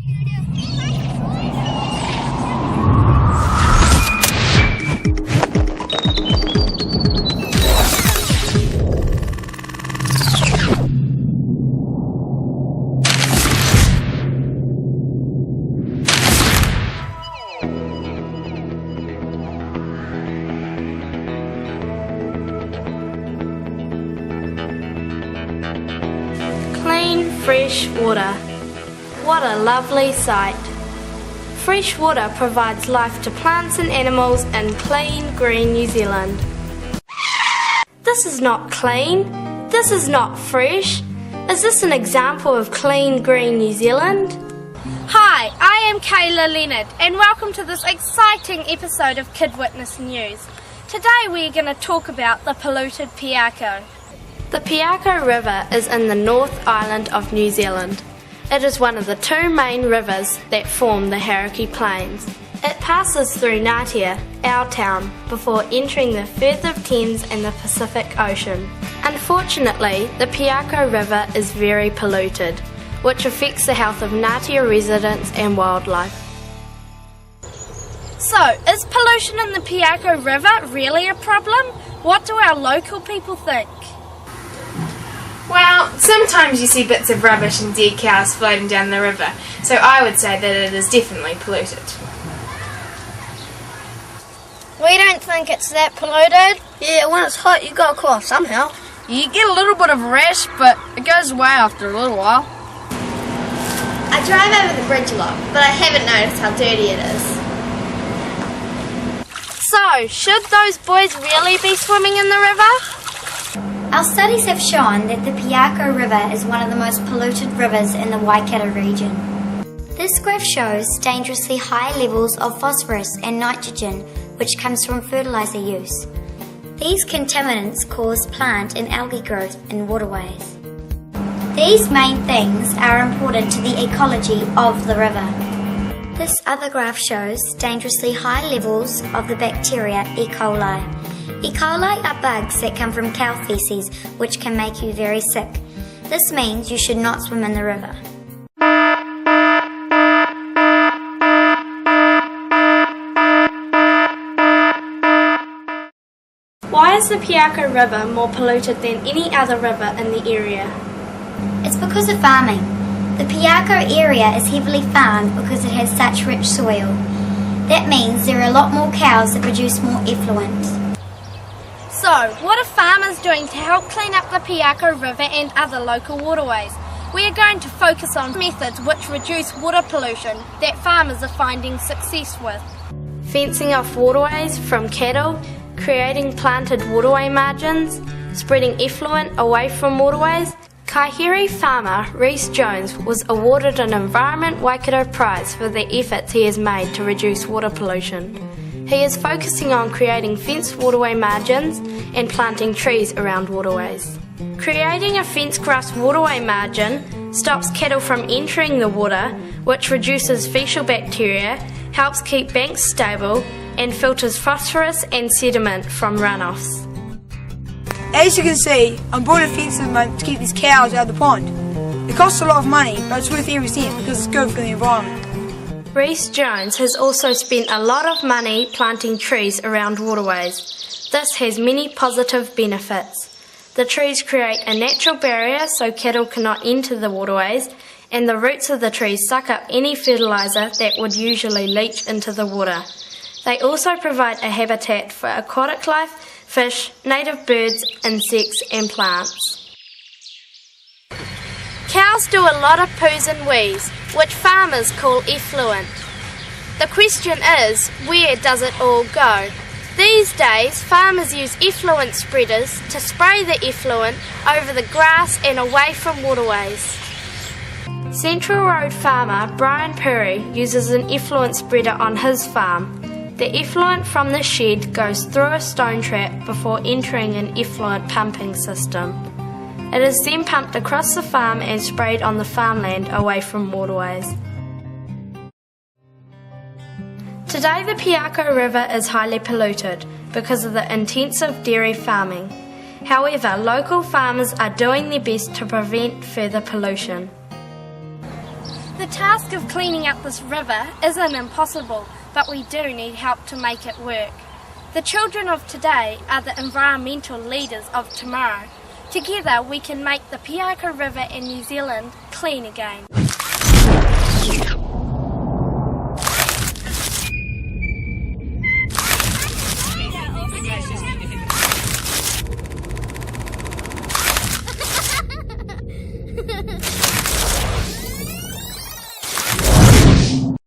Clean, fresh water. What a lovely sight. Fresh water provides life to plants and animals in clean, green New Zealand. This is not clean. This is not fresh. Is this an example of clean, green New Zealand? Hi, I am Kayla Leonard and welcome to this exciting episode of Kid Witness News. Today we are going to talk about the polluted Piako. The Piako River is in the North Island of New Zealand. It is one of the two main rivers that form the Hauraki Plains. It passes through Ngatea, our town, before entering the Firth of Thames and the Pacific Ocean. Unfortunately, the Piako River is very polluted, which affects the health of Ngatea residents and wildlife. So, is pollution in the Piako River really a problem? What do our local people think? Well, sometimes you see bits of rubbish and dead cows floating down the river, so I would say that it is definitely polluted. We don't think it's that polluted. Yeah, when it's hot, you gotta cool off somehow. You get a little bit of a rash, but it goes away after a little while. I drive over the bridge a lot, but I haven't noticed how dirty it is. So, should those boys really be swimming in the river? Our studies have shown that the Piako River is one of the most polluted rivers in the Waikato region. This graph shows dangerously high levels of phosphorus and nitrogen, which comes from fertilizer use. These contaminants cause plant and algae growth in waterways. These main things are important to the ecology of the river. This other graph shows dangerously high levels of the bacteria E. coli. E. coli are bugs that come from cow feces, which can make you very sick. This means you should not swim in the river. Why is the Piako River more polluted than any other river in the area? It's because of farming. The Piako area is heavily farmed because it has such rich soil. That means there are a lot more cows that produce more effluent. So, what are farmers doing to help clean up the Piako River and other local waterways? We are going to focus on methods which reduce water pollution that farmers are finding success with. Fencing off waterways from cattle, creating planted waterway margins, spreading effluent away from waterways. Kaihiri farmer Rhys Jones was awarded an Environment Waikato Prize for the efforts he has made to reduce water pollution. He is focusing on creating fenced waterway margins and planting trees around waterways. Creating a fenced grass waterway margin stops cattle from entering the water, which reduces fecal bacteria, helps keep banks stable, and filters phosphorus and sediment from runoffs. As you can see, I'm brought a fence at the moment to keep these cows out of the pond. It costs a lot of money, but it's worth every cent because it's good for the environment. Rhys Jones has also spent a lot of money planting trees around waterways. This has many positive benefits. The trees create a natural barrier so cattle cannot enter the waterways, and the roots of the trees suck up any fertiliser that would usually leach into the water. They also provide a habitat for aquatic life, fish, native birds, insects and plants. Cows do a lot of poos and wees, which farmers call effluent. The question is, where does it all go? These days, farmers use effluent spreaders to spray the effluent over the grass and away from waterways. Central Road farmer Brian Puri uses an effluent spreader on his farm. The effluent from the shed goes through a stone trap before entering an effluent pumping system. It is then pumped across the farm and sprayed on the farmland away from waterways. Today the Piako River is highly polluted because of the intensive dairy farming. However, local farmers are doing their best to prevent further pollution. The task of cleaning up this river isn't impossible, but we do need help to make it work. The children of today are the environmental leaders of tomorrow. Together we can make the Piako River in New Zealand clean again.